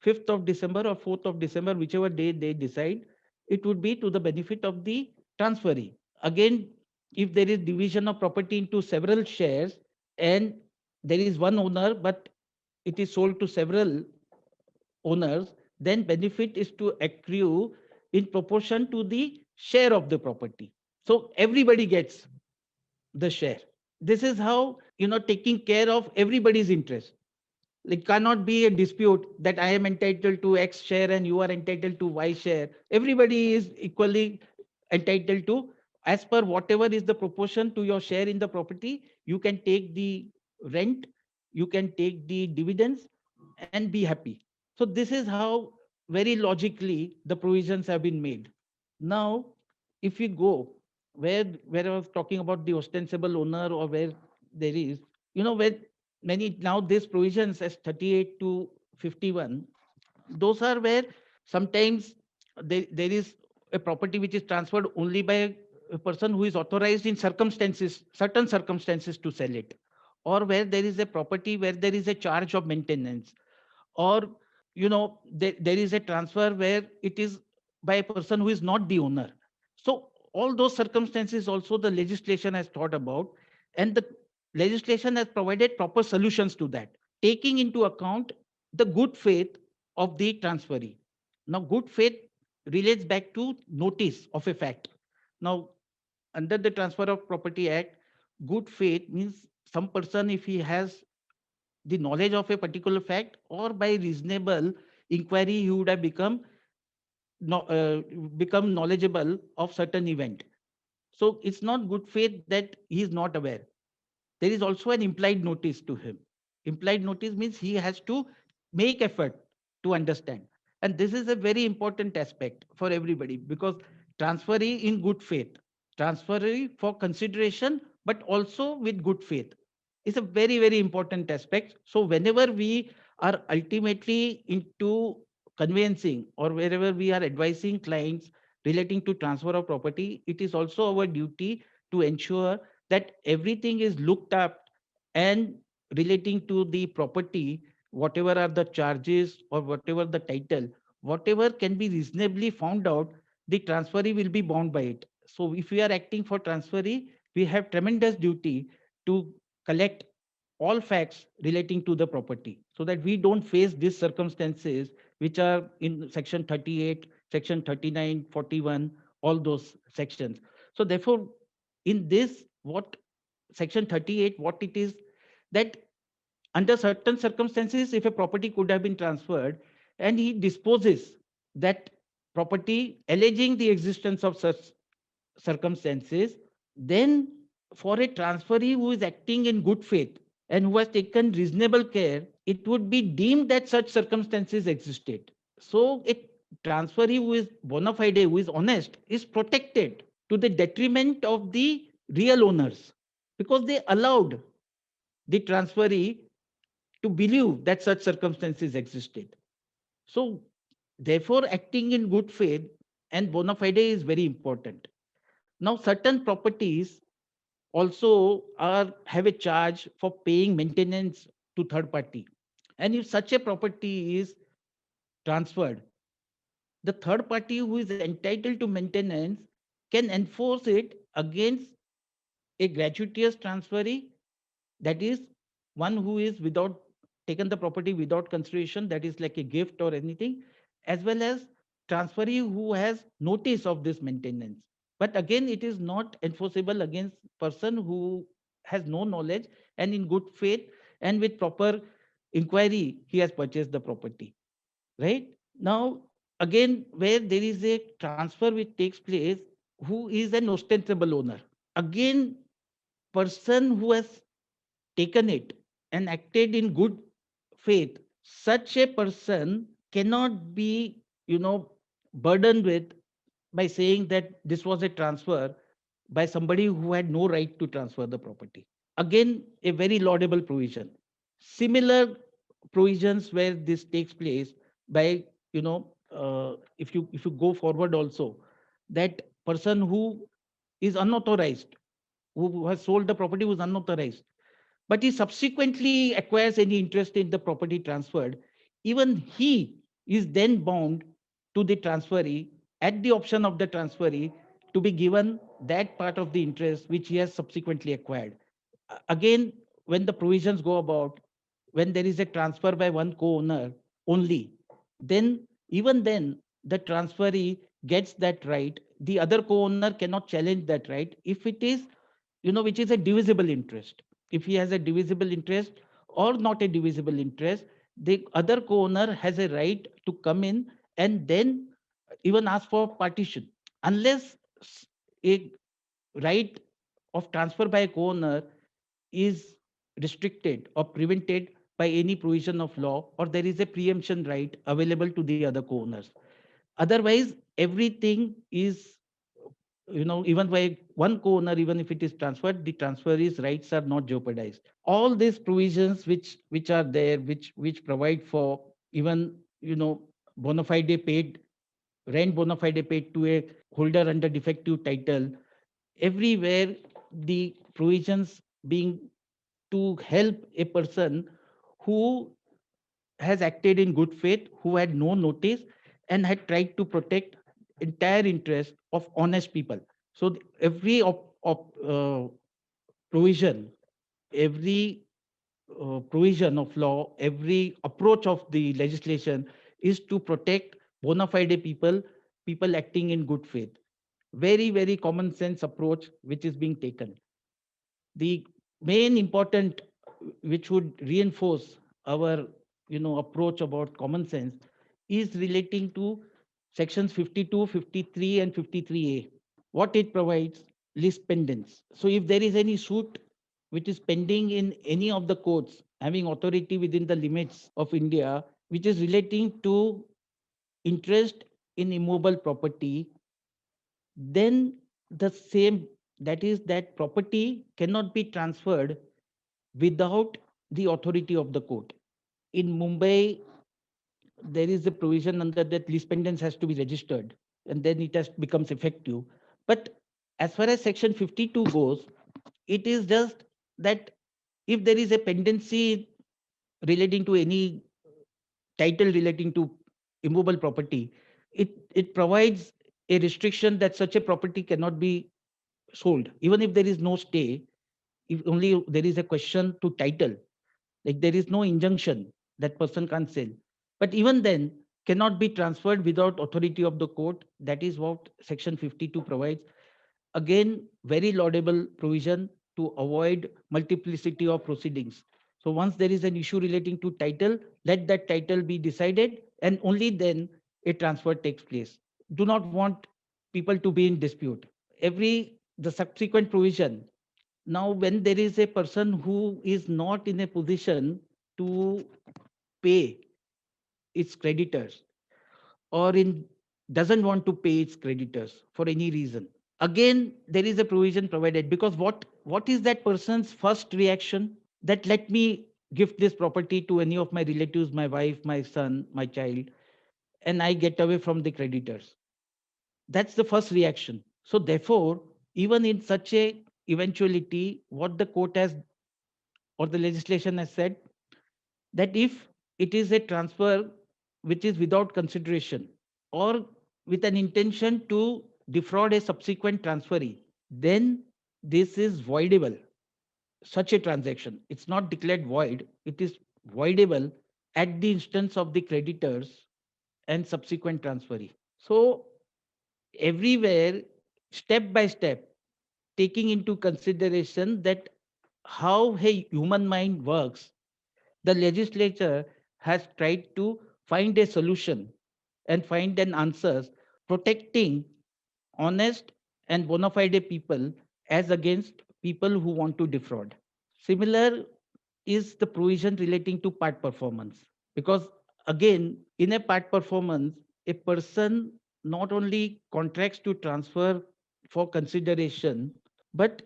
5th of December or 4th of December, whichever day they decide, it would be to the benefit of the transferee. Again, if there is division of property into several shares and there is one owner, but it is sold to several owners, then benefit is to accrue in proportion to the share of the property. So everybody gets the share. This is how, taking care of everybody's interest. It cannot be a dispute that I am entitled to X share and you are entitled to Y share. Everybody is equally entitled to, as per whatever is the proportion to your share in the property. You can take the rent, you can take the dividends, and be happy. So this is how very logically the provisions have been made. Now, if we go where I was talking about the ostensible owner, or where there is, where many now these provisions as 38 to 51, those are where sometimes there is a property which is transferred only by a person who is authorized in certain circumstances to sell it, or where there is a property where there is a charge of maintenance, or there is a transfer where it is by a person who is not the owner. So all those circumstances also the legislation has thought about, and the legislation has provided proper solutions to that, taking into account the good faith of the transferee. Now good faith relates back to notice of a fact. Now under the transfer of property act, good faith means some person, if he has the knowledge of a particular fact, or by reasonable inquiry he would have become become knowledgeable of certain event. So it's not good faith that he is not aware. There is also an implied notice to him. Implied notice means he has to make effort to understand. And this is a very important aspect for everybody, because transferee in good faith, transferee for consideration, but also with good faith, is a very, very important aspect. So whenever we are ultimately into conveyancing, or wherever we are advising clients relating to transfer of property, it is also our duty to ensure that everything is looked up, and relating to the property, whatever are the charges or whatever the title, whatever can be reasonably found out, the transferee will be bound by it. So if we are acting for transferee, we have tremendous duty to collect all facts relating to the property, so that we don't face these circumstances which are in section 38, section 39, 41, all those sections. So therefore, in this, what section 38, what it is, that under certain circumstances, if a property could have been transferred and he disposes that property alleging the existence of such circumstances, then for a transferee who is acting in good faith and who has taken reasonable care, it would be deemed that such circumstances existed. So a transferee who is bona fide, who is honest, is protected to the detriment of the real owners, because they allowed the transferee to believe that such circumstances existed. So, therefore, acting in good faith and bona fide is very important. Now, certain properties also are have a charge for paying maintenance to third party. And if such a property is transferred, the third party who is entitled to maintenance can enforce it against a gratuitous transferee, that is one who is without taken the property without consideration, that is like a gift or anything, as well as transferee who has notice of this maintenance. But again, it is not enforceable against person who has no knowledge and in good faith and with proper inquiry he has purchased the property, right? Now, again, where there is a transfer which takes place, who is an ostensible owner, again, person who has taken it and acted in good faith, such a person cannot be, burdened with by saying that this was a transfer by somebody who had no right to transfer the property. Again, a very laudable provision. Similar provisions where this takes place by, if you go forward also, that person who is unauthorized, who has sold the property, who is unauthorized, but he subsequently acquires any interest in the property transferred, even he is then bound to the transferee at the option of the transferee to be given that part of the interest which he has subsequently acquired. Again, when the provisions go about, when there is a transfer by one co-owner only, then even then the transferee gets that right. The other co-owner cannot challenge that right if it is, which is a divisible interest. If he has a divisible interest or not a divisible interest, the other co-owner has a right to come in and then even ask for partition, unless a right of transfer by a co-owner is restricted or prevented by any provision of law, or there is a preemption right available to the other co-owners. Otherwise, everything is, even by one co-owner, even if it is transferred, the transferee's rights are not jeopardized. All these provisions which are there, which provide for even, bona fide paid rent, bona fide paid to a holder under defective title, everywhere the provisions being to help a person who has acted in good faith, who had no notice and had tried to protect entire interest of honest people. So every provision, every provision of law, every approach of the legislation is to protect bona fide people, people acting in good faith. Very, very common sense approach which is being taken. The main important, which would reinforce our, approach about common sense, is relating to sections 52, 53, and 53A. What it provides, Lis Pendens. So if there is any suit which is pending in any of the courts having authority within the limits of India, which is relating to interest in immovable property, then the same, that is, that property cannot be transferred without the authority of the court. In Mumbai, there is a provision under that Lis Pendens has to be registered and then it has becomes effective. But as far as Section 52 goes, it is just that if there is a pendency relating to any title relating to immovable property, it provides a restriction that such a property cannot be sold, even if there is no stay. If only there is a question to title, like there is no injunction, that person can't sell. But even then, cannot be transferred without authority of the court. That is what Section 52 provides. Again, very laudable provision to avoid multiplicity of proceedings. So once there is an issue relating to title, let that title be decided, and only then a transfer takes place. Do not want people to be in dispute. Every the subsequent provision. Now, when there is a person who is not in a position to pay its creditors, or in doesn't want to pay its creditors for any reason, again there is a provision provided, because what is that person's first reaction? That let me gift this property to any of my relatives, my wife, my son, my child, and I get away from the creditors. That's the first reaction. So therefore, even in such a eventuality, what the court has or the legislation has said, that if it is a transfer which is without consideration or with an intention to defraud a subsequent transferee, then this is voidable. Such a transaction, it's not declared void, it is voidable at the instance of the creditors and subsequent transferee. So everywhere, step by step, taking into consideration that how a human mind works, the legislature has tried to find a solution and find an answers, protecting honest and bona fide people as against people who want to defraud. Similar is the provision relating to part performance, because again, in a part performance, a person not only contracts to transfer for consideration, but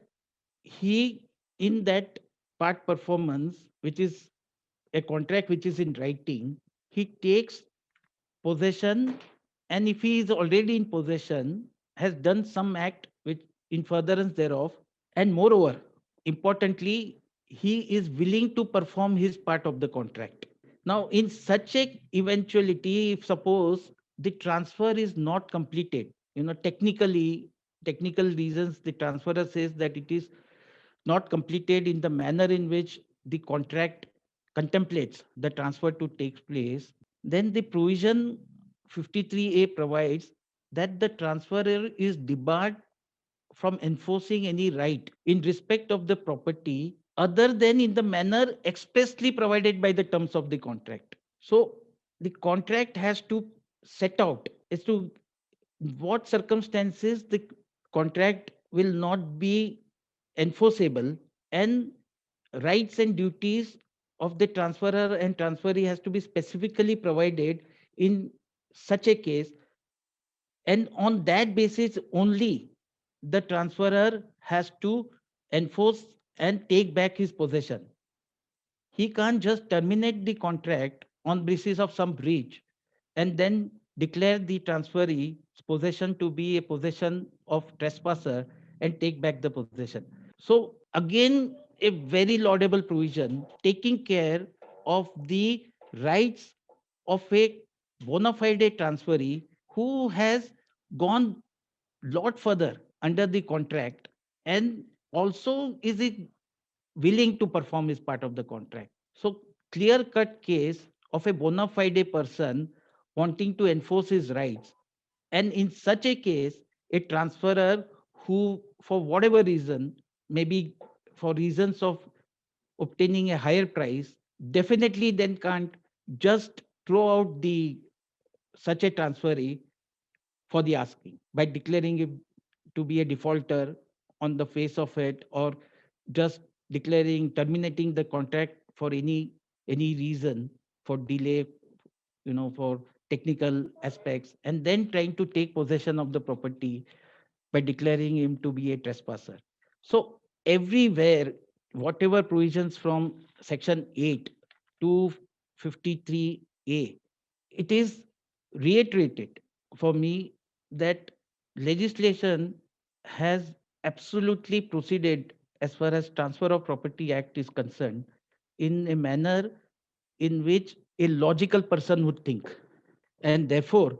he, in that part performance, which is a contract which is in writing, he takes possession, and if he is already in possession, has done some act which in furtherance thereof, and moreover, importantly, he is willing to perform his part of the contract. Now, in such a eventuality, if suppose the transfer is not completed, technical reasons, the transferor says that it is not completed in the manner in which the contract contemplates the transfer to take place, then the provision 53A provides that the transferor is debarred from enforcing any right in respect of the property other than in the manner expressly provided by the terms of the contract. So the contract has to set out as to what circumstances the contract will not be enforceable, and rights and duties of the transferor and transferee has to be specifically provided in such a case, and on that basis only the transferor has to enforce and take back his possession. He can't just terminate the contract on basis of some breach and then declare the transferee's possession to be a possession of trespasser and take back the possession. So again, a very laudable provision taking care of the rights of a bona fide transferee who has gone lot further under the contract, and also is it willing to perform his part of the contract. So clear cut case of a bona fide person wanting to enforce his rights. And in such a case, a transferor who, for whatever reason, maybe for reasons of obtaining a higher price, definitely then can't just throw out the such a transferee for the asking by declaring him to be a defaulter on the face of it, or just declaring terminating the contract for any reason, for delay, for technical aspects, and then trying to take possession of the property by declaring him to be a trespasser. So everywhere, whatever provisions from section 8 to 53A, it is reiterated for me that legislation has absolutely proceeded as far as Transfer of Property Act is concerned in a manner in which a logical person would think. And therefore,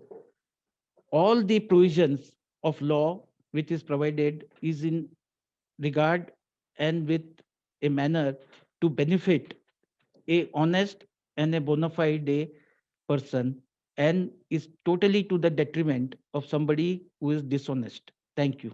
all the provisions of law which is provided is in regard and with a manner to benefit a honest and a bona fide person, and is totally to the detriment of somebody who is dishonest. Thank you.